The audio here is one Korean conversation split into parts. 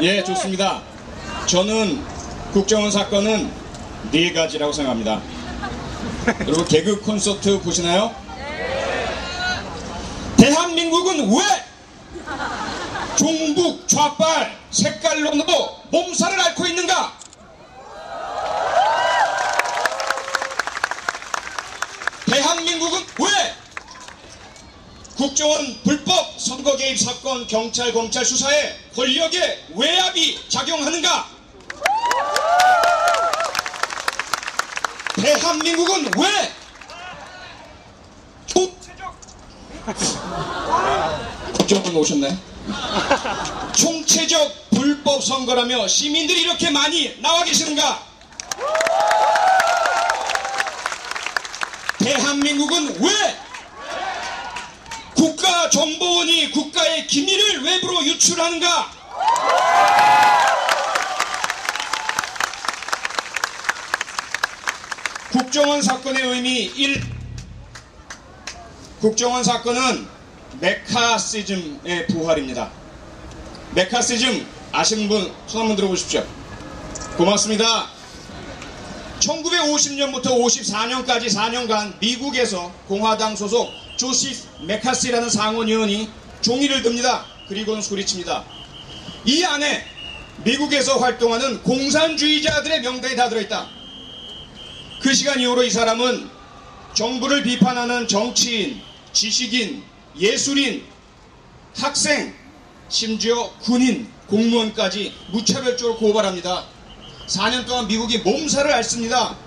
예, 좋습니다. 저는 국정원 사건은 4가지라고 생각합니다. 그리고 개그 콘서트 보시나요? 대한민국은 왜 종북, 좌빨, 색깔론으로 몸살을 앓고 있는가? 대한민국은 왜 국정원 불법 선거 개입 사건 경찰, 검찰 수사에 권력의 외압이 작용하는가? 대한민국은 왜 국정원 오셨나요? 총체적 불법 선거라며 시민들이 이렇게 많이 나와 계시는가? 대한민국은 왜 국가정보원이 국가의 기밀을 외부로 유출하는가? 국정원 사건의 의미 1. 국정원 사건은 메카시즘의 부활입니다. 메카시즘 아시는 분 손 한번 들어보십시오. 고맙습니다. 1950년부터 54년까지 4년간 미국에서 공화당 소속 조시프 메카시라는 상원의원이 종이를 듭니다. 그리고는 소리칩니다. 이 안에 미국에서 활동하는 공산주의자들의 명단이 다 들어있다. 그 시간 이후로 이 사람은 정부를 비판하는 정치인, 지식인, 예술인, 학생, 심지어 군인, 공무원까지 무차별적으로 고발합니다. 4년 동안 미국이 몸살을 앓습니다.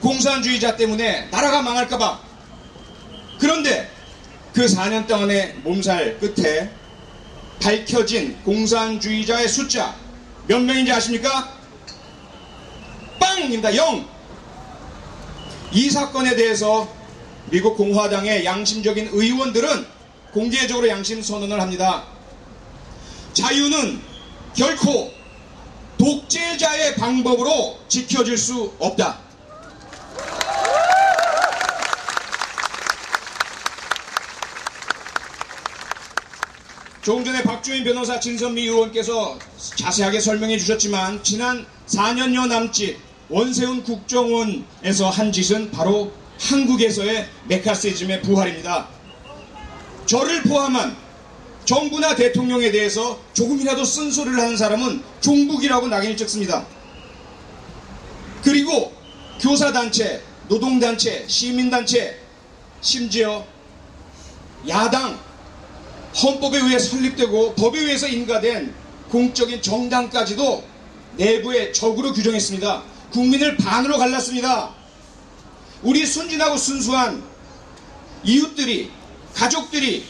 공산주의자 때문에 나라가 망할까봐. 그런데 그 4년 동안의 몸살 끝에 밝혀진 공산주의자의 숫자 몇 명인지 아십니까? 빵입니다. 0. 이 사건에 대해서 미국 공화당의 양심적인 의원들은 공개적으로 양심 선언을 합니다. 자유는 결코 독재자의 방법으로 지켜질 수 없다. 조금 전에 박주인 변호사, 진선미 의원께서 자세하게 설명해 주셨지만 지난 4년여 남짓 원세훈 국정원에서 한 짓은 바로 한국에서의 메카시즘의 부활입니다. 저를 포함한 정부나 대통령에 대해서 조금이라도 쓴소리를 하는 사람은 종북이라고 낙인을 찍습니다. 그리고 교사단체, 노동단체, 시민단체, 심지어 야당, 헌법에 의해 설립되고 법에 의해서 인가된 공적인 정당까지도 내부에 적으로 규정했습니다. 국민을 반으로 갈랐습니다. 우리 순진하고 순수한 이웃들이, 가족들이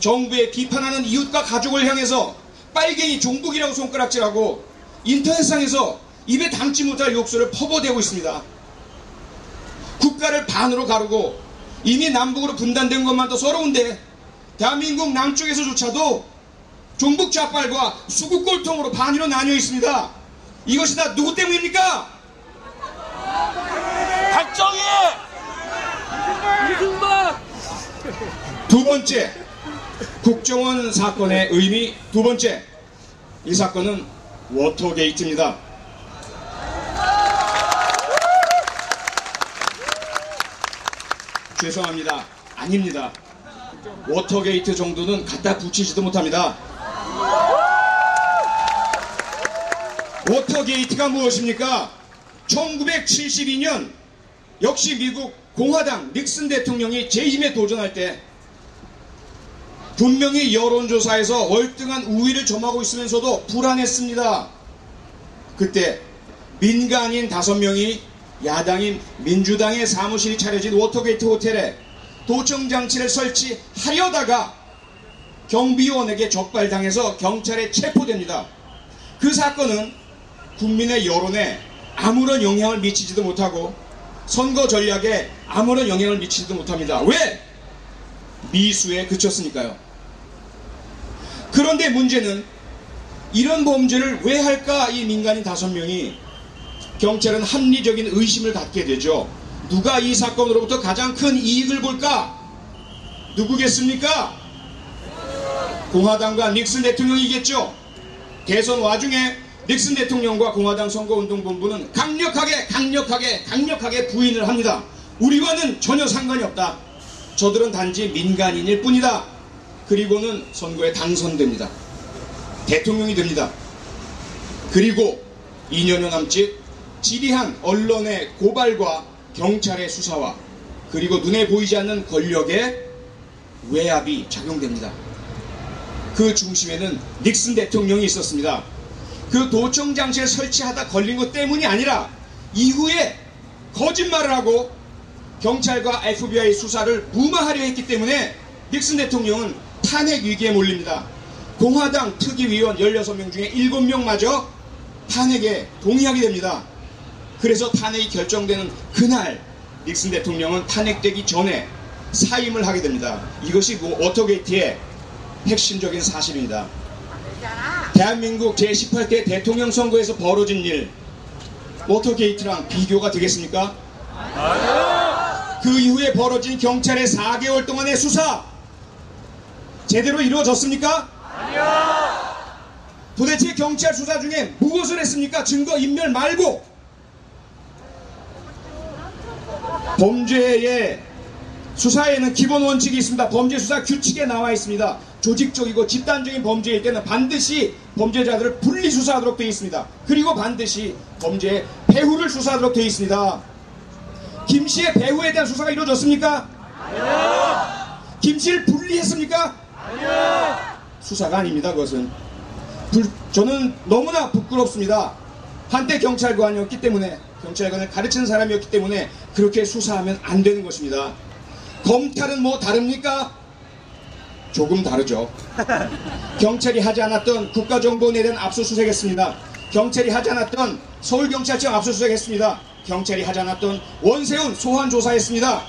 정부에 비판하는 이웃과 가족을 향해서 빨갱이 종북이라고 손가락질하고 인터넷상에서 입에 담지 못할 욕설을 퍼부어대고 있습니다. 국가를 반으로 가르고 이미 남북으로 분단된 것만도 서러운데 대한민국 남쪽에서조차도 종북 좌빨과 수국골통으로 반으로 나뉘어 있습니다. 이것이 다 누구 때문입니까? 박정희! 이승만! 두 번째, 국정원 사건의 의미 두 번째, 이 사건은 워터게이트입니다. 죄송합니다. 아닙니다. 워터게이트 정도는 갖다 붙이지도 못합니다. 워터게이트가 무엇입니까? 1972년 역시 미국 공화당 닉슨 대통령이 재임에 도전할 때 분명히 여론조사에서 월등한 우위를 점하고 있으면서도 불안했습니다. 그때 민간인 5명이 야당인 민주당의 사무실이 차려진 워터게이트 호텔에 도청장치를 설치하려다가 경비원에게 적발당해서 경찰에 체포됩니다. 그 사건은 국민의 여론에 아무런 영향을 미치지도 못하고 선거 전략에 아무런 영향을 미치지도 못합니다. 왜? 미수에 그쳤으니까요. 그런데 문제는 이런 범죄를 왜 할까? 이 민간인 5명이 경찰은 합리적인 의심을 갖게 되죠. 누가 이 사건으로부터 가장 큰 이익을 볼까? 누구겠습니까? 공화당과 닉슨 대통령이겠죠. 대선 와중에 닉슨 대통령과 공화당 선거운동본부는 강력하게 부인을 합니다. 우리와는 전혀 상관이 없다. 저들은 단지 민간인일 뿐이다. 그리고는 선거에 당선됩니다. 대통령이 됩니다. 그리고 2년여 남짓 지리한 언론의 고발과 경찰의 수사와 그리고 눈에 보이지 않는 권력의 외압이 작용됩니다. 그 중심에는 닉슨 대통령이 있었습니다. 그 도청 장치를 설치하다 걸린 것 때문이 아니라 이후에 거짓말을 하고 경찰과 FBI 수사를 무마하려 했기 때문에 닉슨 대통령은 탄핵 위기에 몰립니다. 공화당 특위위원 16명 중에 7명마저 탄핵에 동의하게 됩니다. 그래서 탄핵이 결정되는 그날 닉슨 대통령은 탄핵되기 전에 사임을 하게 됩니다. 이것이 워터게이트의 핵심적인 사실입니다. 대한민국 제18대 대통령 선거에서 벌어진 일, 워터게이트랑 비교가 되겠습니까? 그 이후에 벌어진 경찰의 4개월 동안의 수사 제대로 이루어졌습니까? 도대체 경찰 수사 중에 무엇을 했습니까? 증거 인멸 말고. 범죄의 수사에는 기본 원칙이 있습니다. 범죄 수사 규칙에 나와 있습니다. 조직적이고 집단적인 범죄일 때는 반드시 범죄자들을 분리 수사하도록 되어 있습니다. 그리고 반드시 범죄의 배후를 수사하도록 되어 있습니다. 김 씨의 배후에 대한 수사가 이루어졌습니까? 아니요. 김 씨를 분리했습니까? 아니요. 수사가 아닙니다. 그것은 저는 너무나 부끄럽습니다. 한때 경찰관이었기 때문에, 경찰관을 가르치는 사람이었기 때문에 그렇게 수사하면 안 되는 것입니다. 검찰은 뭐 다릅니까? 조금 다르죠. 경찰이 하지 않았던 국가정보원에 대한 압수수색했습니다. 경찰이 하지 않았던 서울경찰청 압수수색했습니다. 경찰이 하지 않았던 원세훈 소환조사했습니다.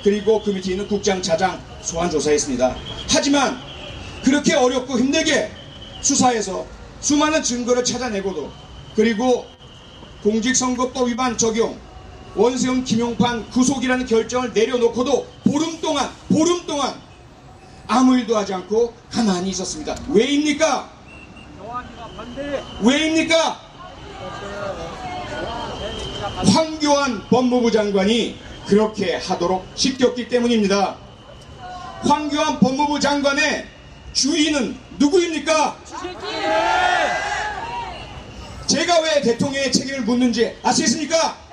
그리고 그 밑에 있는 국장, 차장 소환조사했습니다. 하지만 그렇게 어렵고 힘들게 수사해서 수많은 증거를 찾아내고도, 그리고 공직선거법 위반 적용, 원세훈 김용판 구속이라는 결정을 내려놓고도 보름 동안 아무 일도 하지 않고 가만히 있었습니다. 왜입니까? 왜입니까? 황교안 법무부 장관이 그렇게 하도록 시켰기 때문입니다. 황교안 법무부 장관의 주인은 누구입니까? 제가 왜 대통령의 책임을 묻는지 아시겠습니까?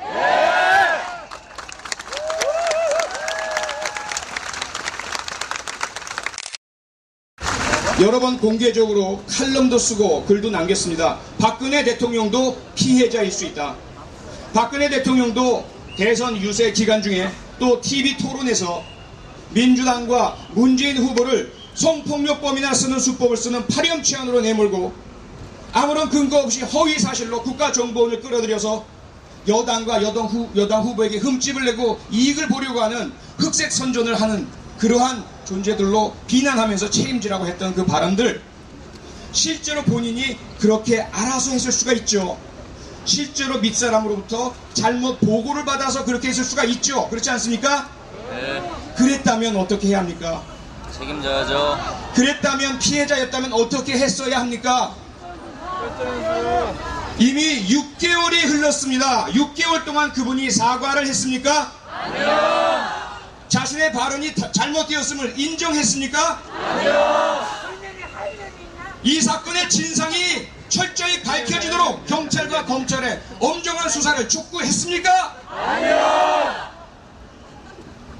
여러 번 공개적으로 칼럼도 쓰고 글도 남겼습니다. 박근혜 대통령도 피해자일 수 있다. 박근혜 대통령도 대선 유세 기간 중에 또 TV 토론에서 민주당과 문재인 후보를 성폭력범이나 쓰는 수법을 쓰는 파렴치한으로 내몰고 아무런 근거 없이 허위 사실로 국가정보원을 끌어들여서 여당과 여당 후보에게 흠집을 내고 이익을 보려고 하는 흑색 선전을 하는 그러한 존재들로 비난하면서 책임지라고 했던 그 발언들, 실제로 본인이 그렇게 알아서 했을 수가 있죠. 실제로 밑사람으로부터 잘못 보고를 받아서 그렇게 했을 수가 있죠. 그렇지 않습니까? 네. 그랬다면 어떻게 해야 합니까? 책임져야죠. 그랬다면, 피해자였다면 어떻게 했어야 합니까? 이미 6개월이 흘렀습니다. 6개월 동안 그분이 사과를 했습니까? 아니요. 자신의 발언이 잘못되었음을 인정했습니까? 아니요. 이 사건의 진상이 철저히 밝혀지도록 경찰과 검찰의 엄정한 수사를 촉구했습니까? 아니요.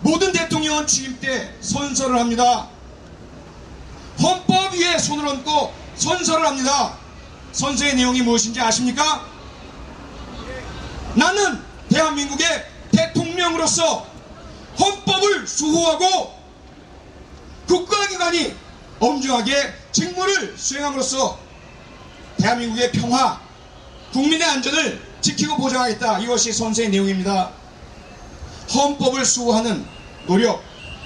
모든 대통령은 취임 때 선서를 합니다. 헌법 위에 손을 얹고 선서를 합니다. 선서의 내용이 무엇인지 아십니까? 나는 대한민국의 대통령으로서 헌법을 수호하고 국가기관이 엄중하게 직무를 수행함으로써 대한민국의 평화, 국민의 안전을 지키고 보장하겠다. 이것이 선서의 내용입니다. 헌법을 수호하는 노력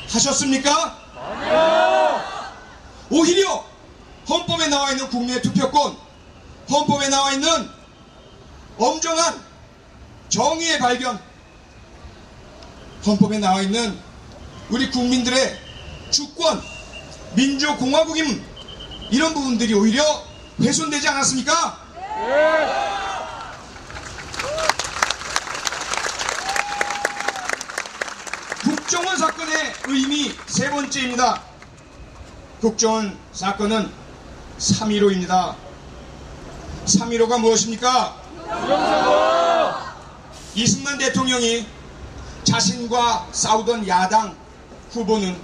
하셨습니까? 아니요. 오히려 헌법에 나와 있는 국민의 투표권, 헌법에 나와 있는 엄정한 정의의 발견, 헌법에 나와 있는 우리 국민들의 주권, 민주공화국임, 이런 부분들이 오히려 훼손되지 않았습니까? 국정원 사건의 의미 세 번째입니다. 국정원 사건은 3.15입니다. 3.15가 무엇입니까? 이승만 대통령이 자신과 싸우던 야당 후보는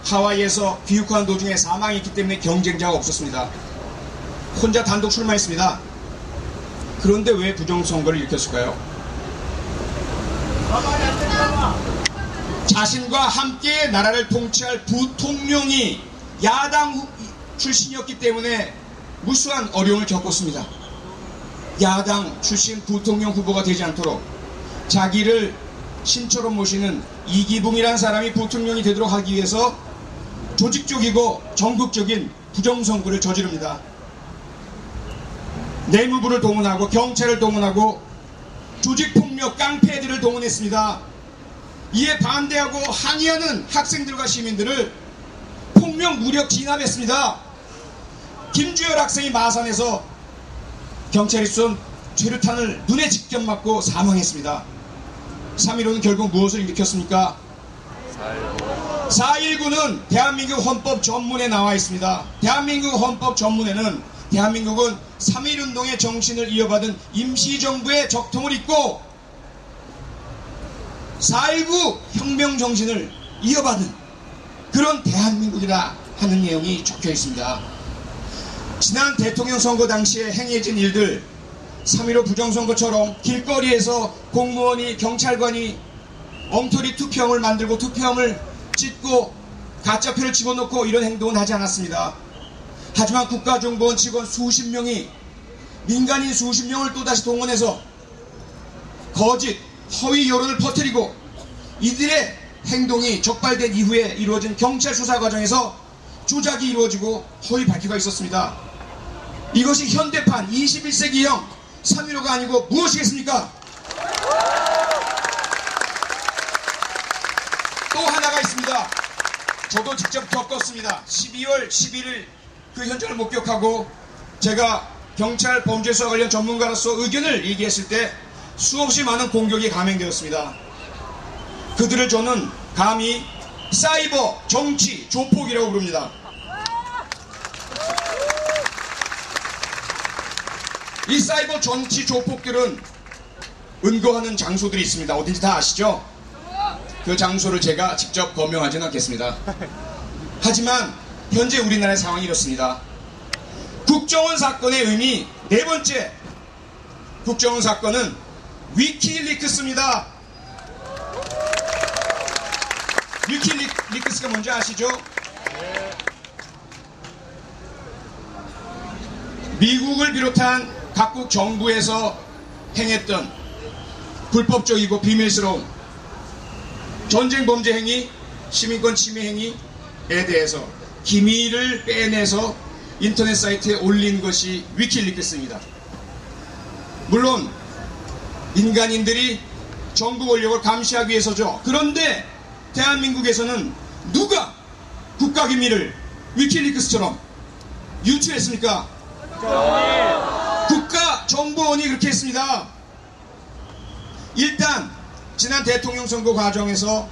하와이에서 귀국하는 도중에 사망했기 때문에 경쟁자가 없었습니다. 혼자 단독 출마했습니다. 그런데 왜 부정선거를 일으켰을까요? 자신과 함께 나라를 통치할 부통령이 야당 출신이었기 때문에 무수한 어려움을 겪었습니다. 야당 출신 부통령 후보가 되지 않도록 자기를 신처럼 모시는 이기붕이라는 사람이 부통령이 되도록 하기 위해서 조직적이고 전국적인 부정선거를 저지릅니다. 내무부를 동원하고 경찰을 동원하고 조직폭력 깡패들을 동원했습니다. 이에 반대하고 항의하는 학생들과 시민들을 폭력 무력 진압했습니다. 김주열 학생이 마산에서 경찰이 쏜 최루탄을 눈에 직접 맞고 사망했습니다. 3.15는 결국 무엇을 일으켰습니까? 4.19는 대한민국 헌법 전문에 나와 있습니다. 대한민국 헌법 전문에는 대한민국은 3.1운동의 정신을 이어받은 임시정부의 적통을 잇고 4.19 혁명 정신을 이어받은 그런 대한민국이라 하는 내용이 적혀 있습니다. 지난 대통령 선거 당시에 행해진 일들, 3.15 부정선거처럼 길거리에서 공무원이 경찰관이 엉터리 투표함을 만들고 투표함을 찢고 가짜표를 집어넣고 이런 행동은 하지 않았습니다. 하지만 국가정보원 직원 수십 명이 민간인 수십 명을 또다시 동원해서 거짓, 허위 여론을 퍼뜨리고 이들의 행동이 적발된 이후에 이루어진 경찰 수사 과정에서 조작이 이루어지고 허위 밝히가 있었습니다. 이것이 현대판 21세기형 3.15가 아니고 무엇이겠습니까? 또 하나가 있습니다. 저도 직접 겪었습니다. 12월 11일 그 현장을 목격하고 제가 경찰 범죄수사 관련 전문가로서 의견을 얘기했을 때 수없이 많은 공격이 감행되었습니다. 그들을 저는 감히 사이버 정치 조폭이라고 부릅니다. 이 사이버 정치 조폭들은 은거하는 장소들이 있습니다. 어딘지 다 아시죠? 그 장소를 제가 직접 거명하지는 않겠습니다. 하지만 현재 우리나라의 상황이 이렇습니다. 국정원 사건의 의미 네 번째, 국정원 사건은 위키리크스입니다. 위키리크스가 뭔지 아시죠? 미국을 비롯한 각국 정부에서 행했던 불법적이고 비밀스러운 전쟁 범죄 행위, 시민권 침해 행위에 대해서 기밀을 빼내서 인터넷 사이트에 올린 것이 위키리크스입니다. 물론 민간인들이 정부 권력을 감시하기 위해서죠. 그런데 대한민국에서는 누가 국가기밀을 위키리크스처럼 유출했습니까? 국가정보원이 그렇게 했습니다. 일단 지난 대통령 선거 과정에서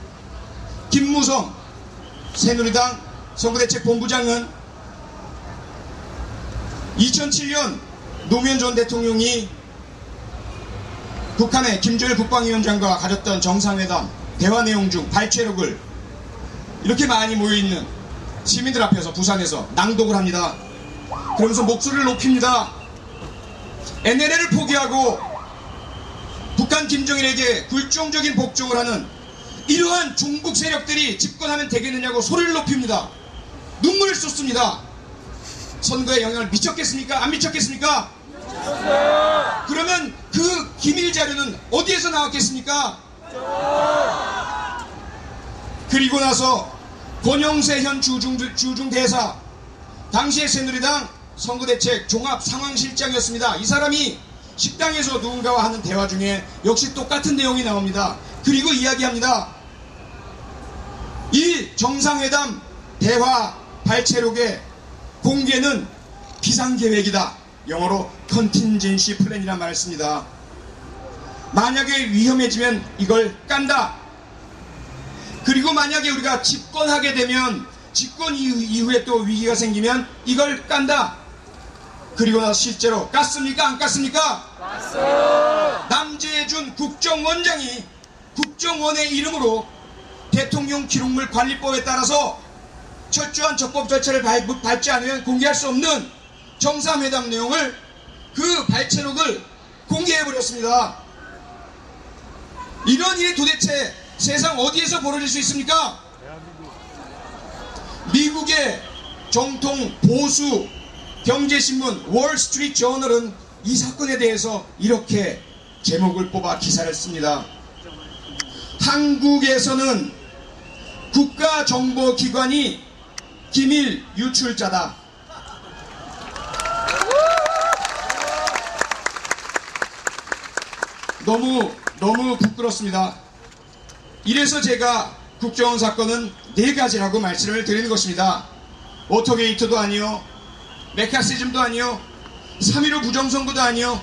김무성 새누리당 선거대책본부장은 2007년 노무현 전 대통령이 북한의 김정일 국방위원장과 가졌던 정상회담 대화 내용 중 발췌록을 이렇게 많이 모여있는 시민들 앞에서 부산에서 낭독을 합니다. 그러면서 목소리를 높입니다. NLL을 포기하고 북한 김정일에게 굴종적인 복종을 하는 이러한 종북 세력들이 집권하면 되겠느냐고 소리를 높입니다. 눈물을 쏟습니다. 선거에 영향을 미쳤겠습니까? 안 미쳤겠습니까? 그러면 그 기밀 자료는 어디에서 나왔겠습니까? 그리고 나서 권영세 현 주중대사, 당시의 새누리당 선거대책 종합상황실장이었습니다. 이 사람이 식당에서 누군가와 하는 대화 중에 역시 똑같은 내용이 나옵니다. 그리고 이야기합니다. 이 정상회담 대화 발췌록의 공개는 비상계획이다. 영어로 컨틴전시 플랜이란 말을 씁니다. 만약에 위험해지면 이걸 깐다. 그리고 만약에 우리가 집권하게 되면 집권 이후에 또 위기가 생기면 이걸 깐다. 그리고 나서 실제로 깠습니까? 안 깠습니까? 깠어요. 남재준 국정원장이 국정원의 이름으로 대통령 기록물 관리법에 따라서 철저한 적법 절차를 밟지 않으면 공개할 수 없는 정상회담 내용을 그 발췌록을 공개해버렸습니다. 이런 일이 도대체 세상 어디에서 벌어질 수 있습니까? 미국의 정통 보수 경제신문 월스트리트 저널은 이 사건에 대해서 이렇게 제목을 뽑아 기사를 씁니다. 한국에서는 국가정보기관이 기밀 유출자다. 너무 부끄럽습니다. 이래서 제가 국정원 사건은 4가지라고 말씀을 드리는 것입니다. 워터게이트도 아니요, 메카시즘도 아니요, 3.15 부정선거도 아니요,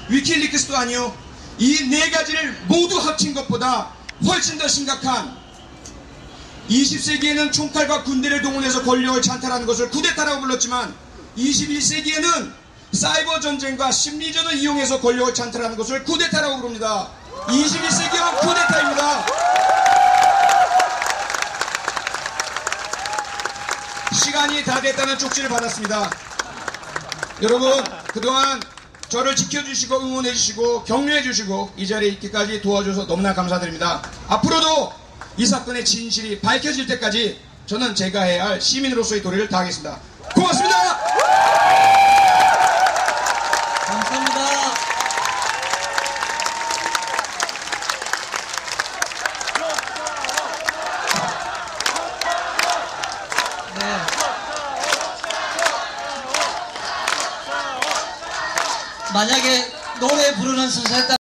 위키리크스도 아니요. 이 4가지를 모두 합친 것보다 훨씬 더 심각한 20세기에는 총칼과 군대를 동원해서 권력을 찬탈하는 것을 쿠데타라고 불렀지만 21세기에는 사이버 전쟁과 심리전을 이용해서 권력을 찬탈하는 것을 쿠데타라고 부릅니다. 21세기형 쿠데타입니다. 시간이 다 됐다는 쪽지를 받았습니다. 여러분, 그동안 저를 지켜주시고 응원해주시고 격려해주시고 이 자리에 있기까지 도와줘서 너무나 감사드립니다. 앞으로도 이 사건의 진실이 밝혀질 때까지 저는 제가 해야 할 시민으로서의 도리를 다하겠습니다. 고맙습니다. 감사합니다. 네. 만약에 노래 부르는 순서에 따라